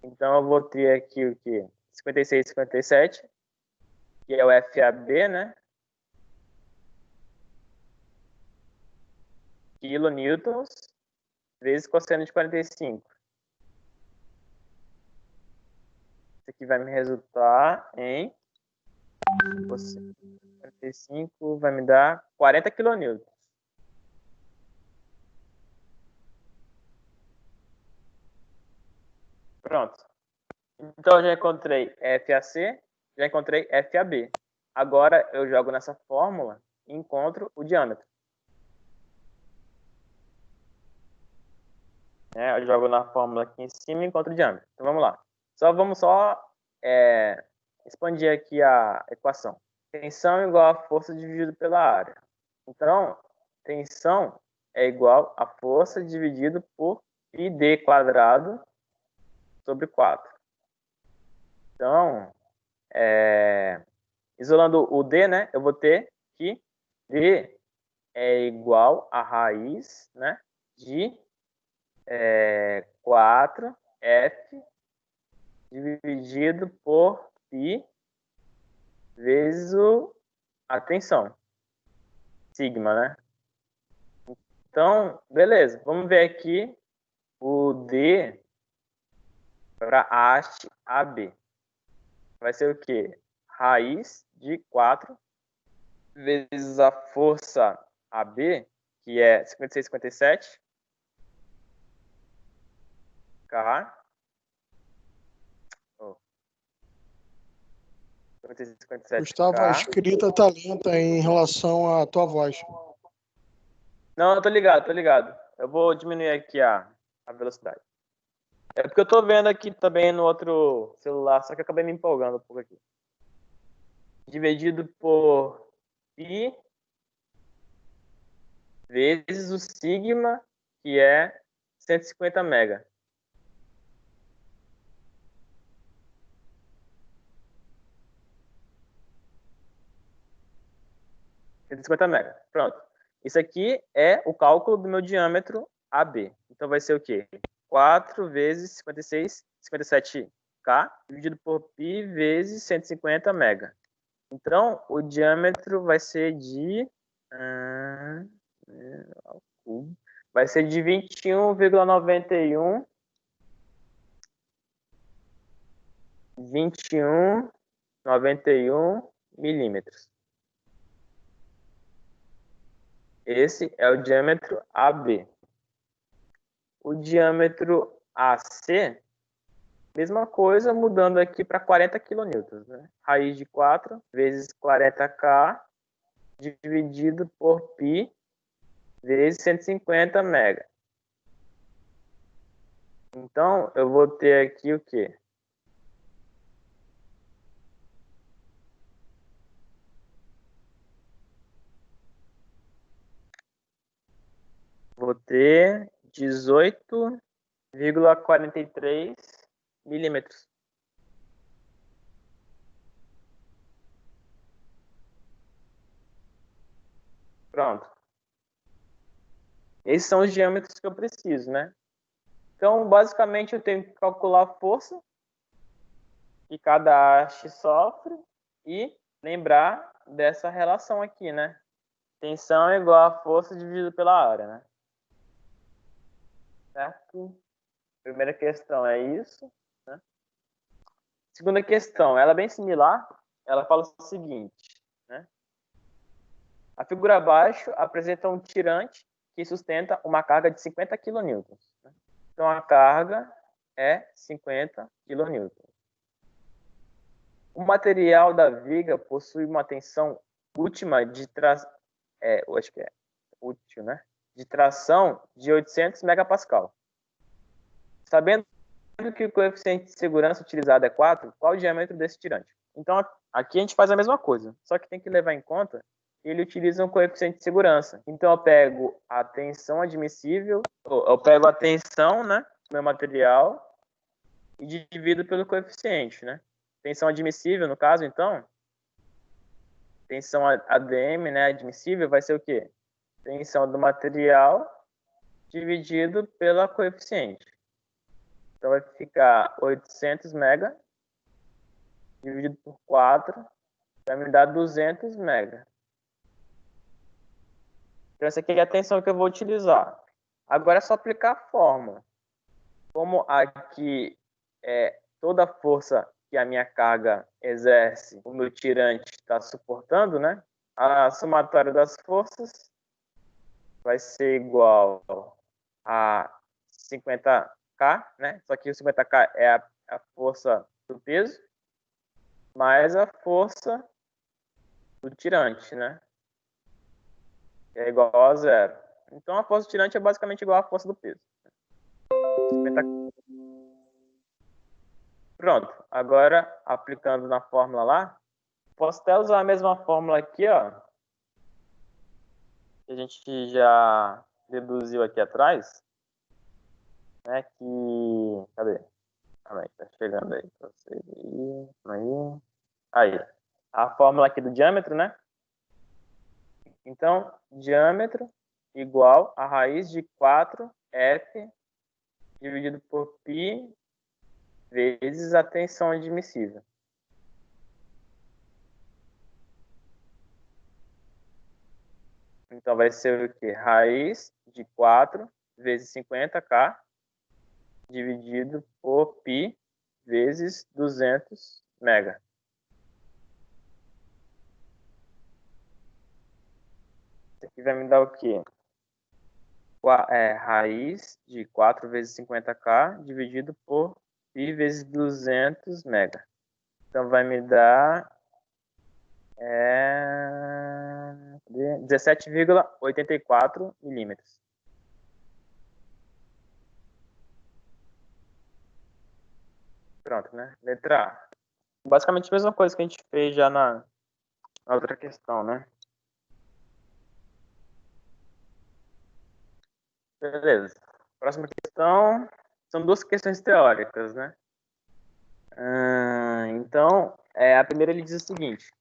B: Então eu vou ter aqui o que? 56, 57, que é o FAB, né? Kilonewtons vezes cosseno de 45. Isso aqui vai me resultar em cosseno de 45 vai me dar 40 kilonewtons. Pronto. Então eu já encontrei FAC, já encontrei FAB. Agora eu jogo nessa fórmula e encontro o diâmetro. Eu jogo na fórmula aqui em cima e encontro o diâmetro. Então vamos lá. Vamos expandir aqui a equação. Tensão igual a força dividido pela área. Então, tensão é igual a força dividido por πd quadrado sobre 4. Então, isolando o d, né, eu vou ter que d é igual a raiz, né, de 4f dividido por π vezes a tensão, sigma, né? Então, beleza, vamos ver aqui o D para a haste AB. Vai ser o quê? Raiz de 4 vezes a força AB, que é 56, 57, K. Oh, 56, 57,
C: Gustavo, a
B: K.
C: escrita tá lenta em relação à tua voz.
B: Não, eu tô ligado, tô ligado. Eu vou diminuir aqui a velocidade. É porque eu tô vendo aqui também no outro celular, só que eu acabei me empolgando um pouco aqui. Dividido por π vezes o sigma, que é 150 mega. mega. Pronto. Isso aqui é o cálculo do meu diâmetro AB. Então vai ser o quê? 4 vezes 56, 57K, dividido por π vezes 150 mega. Então, o diâmetro vai ser de... vai ser de 21,91 milímetros. Esse é o diâmetro AB. O diâmetro AC, mesma coisa, mudando aqui para 40 quilonewtons. Né? Raiz de 4 vezes 40K dividido por π vezes 150 mega. Então, eu vou ter aqui o quê? Vou ter 18,43 milímetros. Pronto. Esses são os diâmetros que eu preciso, né? Então, basicamente, eu tenho que calcular a força que cada haste sofre e lembrar dessa relação aqui, né? Tensão é igual a força dividido pela área, né? Certo? Primeira questão é isso, né? Segunda questão, ela é bem similar. Ela fala o seguinte, né? A figura abaixo apresenta um tirante que sustenta uma carga de 50 kN. Né? Então, a carga é 50 kN. O material da viga possui uma tensão última de acho que é útil, né? De tração de 800 megapascal. Sabendo que o coeficiente de segurança utilizado é 4, qual o diâmetro desse tirante? Então, aqui a gente faz a mesma coisa, só que tem que levar em conta que ele utiliza um coeficiente de segurança. Então, eu pego a tensão admissível, eu pego a tensão, né, do meu material e divido pelo coeficiente, né? Tensão admissível, no caso, então, tensão ADM, né, admissível, vai ser o quê? Tensão do material dividido pela coeficiente. Então, vai ficar 800 mega dividido por 4 vai me dar 200 mega. Então, essa aqui é a tensão que eu vou utilizar. Agora é só aplicar a fórmula. Como aqui é toda a força que a minha carga exerce, o meu tirante está suportando, né? A somatória das forças vai ser igual a 50K, né? Só que o 50K é a força do peso, mais a força do tirante, né? É igual a zero. Então, a força do tirante é basicamente igual à força do peso. 50... Pronto. Agora, aplicando na fórmula lá, posso até usar a mesma fórmula aqui, ó, que a gente já deduziu aqui atrás, né, que... Cadê? Aí, tá chegando aí pra você. Aí. A fórmula aqui do diâmetro, né? Então, diâmetro igual a raiz de 4F dividido por π vezes a tensão admissível. Então, vai ser o quê? Raiz de 4 vezes 50K dividido por π vezes 200 mega. Isso aqui vai me dar o quê? Raiz de 4 vezes 50k dividido por π vezes 200 mega. Então vai me dar 17,84 milímetros. Pronto, né? Letra A. Basicamente a mesma coisa que a gente fez já na outra questão, né? Beleza. Próxima questão são duas questões teóricas, né? Então, a primeira ele diz o seguinte: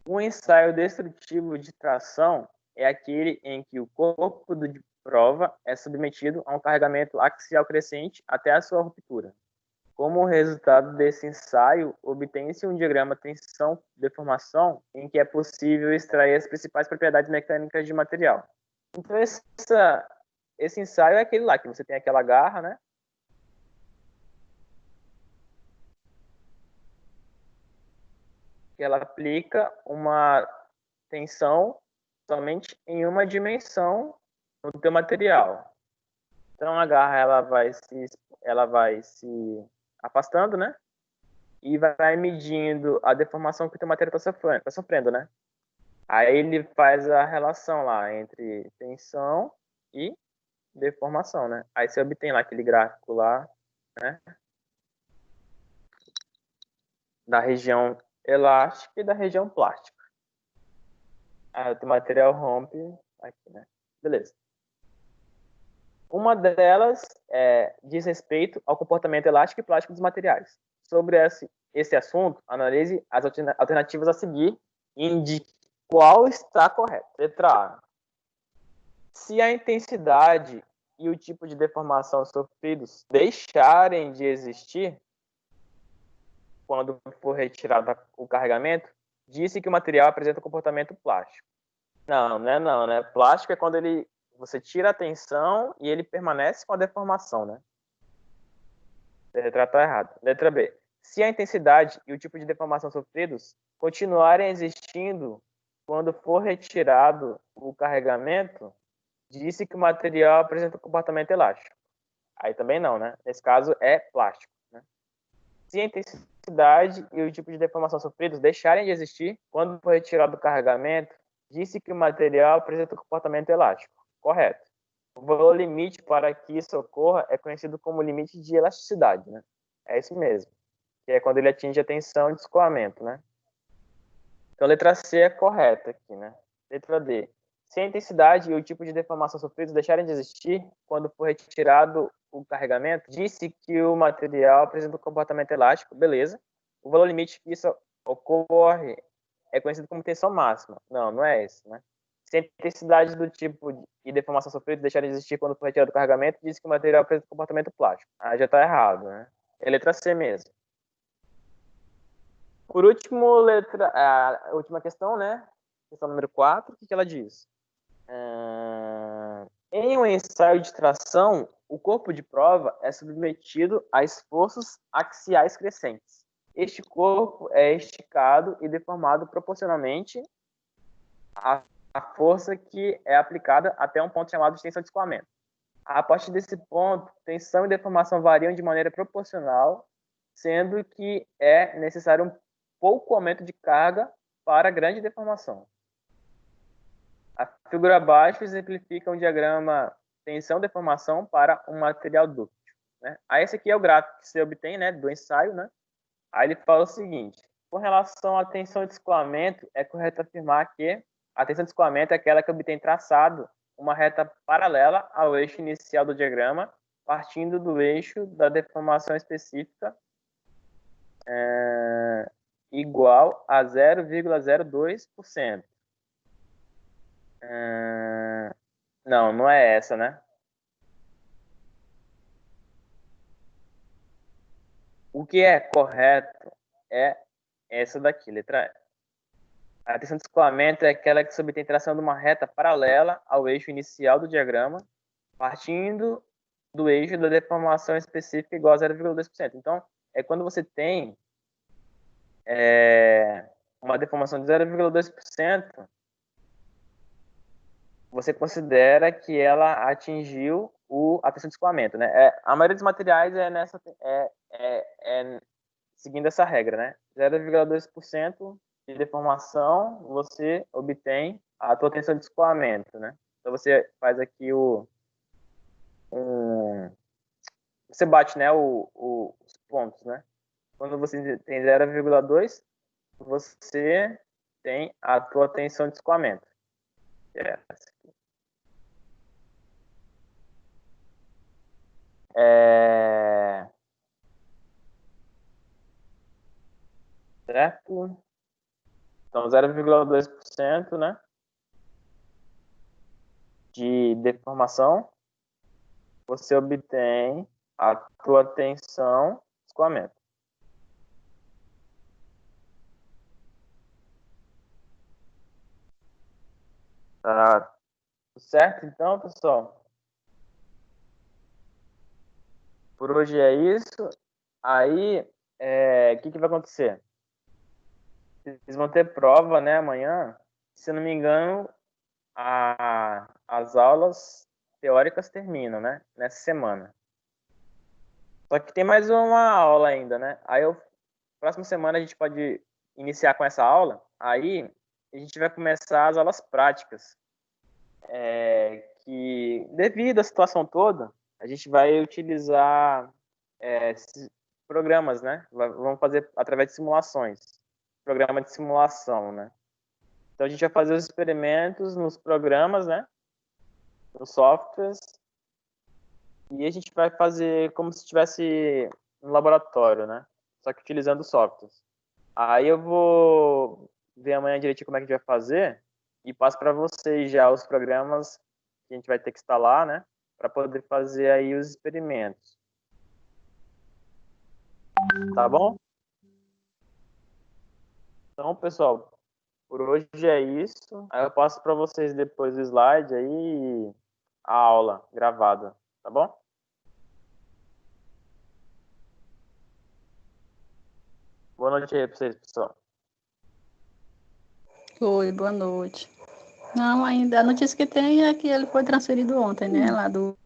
B: um ensaio destrutivo de tração é aquele em que o corpo de prova é submetido a um carregamento axial crescente até a sua ruptura. Como resultado desse ensaio, obtém-se um diagrama tensão-deformação em que é possível extrair as principais propriedades mecânicas de material. Então, esse ensaio é aquele lá, que você tem aquela garra, né? Que ela aplica uma tensão somente em uma dimensão no teu material. Então, a garra ela vai se afastando, né? E vai medindo a deformação que o teu material está sofrendo, né? Aí ele faz a relação lá entre tensão e deformação, né? Aí você obtém lá aquele gráfico lá, né? Da região elástica e da região plástica. Aí o teu material rompe aqui, né? Beleza. Uma delas diz respeito ao comportamento elástico e plástico dos materiais. Sobre esse assunto, analise as alternativas a seguir e indique qual está correto. Letra A. Se a intensidade e o tipo de deformação sofridos deixarem de existir quando for retirado o carregamento, disse que o material apresenta um comportamento plástico. Não, não, né? Plástico é quando você tira a tensão e ele permanece com a deformação, né? Letra A está errado. Letra B. Se a intensidade e o tipo de deformação sofridos continuarem existindo quando for retirado o carregamento, disse que o material apresenta um comportamento elástico. Aí também não, né? Nesse caso é plástico, né? Se a intensidade e o tipo de deformação sofridos deixarem de existir quando for retirado o carregamento, disse que o material apresenta um comportamento elástico. Correto. O valor limite para que isso ocorra é conhecido como limite de elasticidade, né? É isso mesmo. Que é quando ele atinge a tensão de escoamento, né? Então, letra C é correta aqui, né? Letra D. Se a intensidade e o tipo de deformação sofridos deixarem de existir quando for retirado o carregamento, disse que o material apresenta um comportamento elástico, beleza. O valor limite que isso ocorre é conhecido como tensão máxima. Não, não é esse, né? Se a intensidade do tipo e deformação sofrida deixarem de existir quando for retirado o carregamento, diz que o material apresenta um comportamento plástico. Aí já está errado, né? É letra C mesmo. Por último, a última questão, né? Questão número 4, o que ela diz? Em um ensaio de tração, o corpo de prova é submetido a esforços axiais crescentes. Este corpo é esticado e deformado proporcionalmente à força que é aplicada até um ponto chamado de tensão de escoamento. A partir desse ponto, tensão e deformação variam de maneira proporcional, sendo que é necessário um pouco aumento de carga para grande deformação. A figura abaixo exemplifica um diagrama tensão-deformação para um material dúctil, né? Aí esse aqui é o gráfico que você obtém, né, do ensaio, né? Aí ele fala o seguinte: com relação à tensão de escoamento, é correto afirmar que a tensão de escoamento é aquela que obtém traçado uma reta paralela ao eixo inicial do diagrama, partindo do eixo da deformação específica igual a 0,02%. Não, não é essa, né? O que é correto é essa daqui, letra E. A tensão de escoamento é aquela que se obtém tração de uma reta paralela ao eixo inicial do diagrama, partindo do eixo da deformação específica igual a 0,2%. Então, é quando você tem uma deformação de 0,2%, você considera que ela atingiu a tensão de escoamento, né? A maioria dos materiais seguindo essa regra, né? 0,2% de deformação, você obtém a tua tensão de escoamento, né? Então você faz aqui você bate, né, os pontos, né? Quando você tem 0,2, você tem a tua tensão de escoamento. Certo? Então, 0,2%, né, de deformação, você obtém a tua tensão de escoamento. Tá certo, então, pessoal? Por hoje é isso. Aí, o que vai acontecer? Vocês vão ter prova, né, amanhã. Se eu não me engano, as aulas teóricas terminam, né, nessa semana. Só que tem mais uma aula ainda, né? Próxima semana a gente pode iniciar com essa aula. Aí a gente vai começar as aulas práticas. Que devido à situação toda, a gente vai utilizar programas, né? Vamos fazer através de simulações, programa de simulação, né? Então a gente vai fazer os experimentos nos programas, né? Nos softwares, e a gente vai fazer como se estivesse no laboratório, né? Só que utilizando softwares. Aí eu vou ver amanhã direitinho como é que a gente vai fazer e passo para vocês já os programas que a gente vai ter que instalar, né? Para poder fazer aí os experimentos. Tá bom? Então, pessoal, por hoje é isso. Aí eu passo para vocês depois o slide aí e a aula gravada, tá bom? Boa noite aí para vocês, pessoal.
D: Oi, boa noite. Não, ainda a notícia que tem é que ele foi transferido ontem, né? Lá do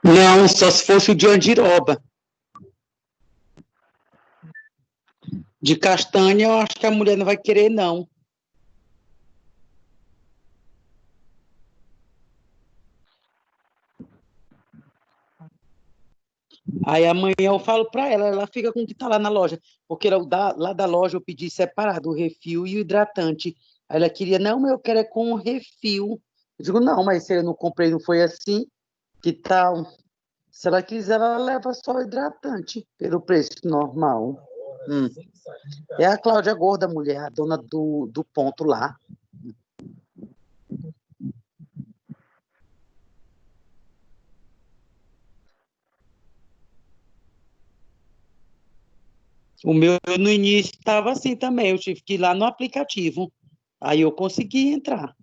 E: Não, só se fosse o de andiroba. De castanha, eu acho que a mulher não vai querer, não. Aí amanhã eu falo para ela, ela fica com o que tá lá na loja. Porque lá da loja eu pedi separado o refil e o hidratante. Aí ela queria, não, mas eu quero é com o refil. Eu digo, não, mas se eu não comprei, não foi assim, que tal? Se ela quiser, ela leva só o hidratante, pelo preço normal. É a Cláudia Gorda, mulher, a dona do ponto lá. O meu no início estava assim também, eu tive que ir lá no aplicativo. Aí eu consegui entrar.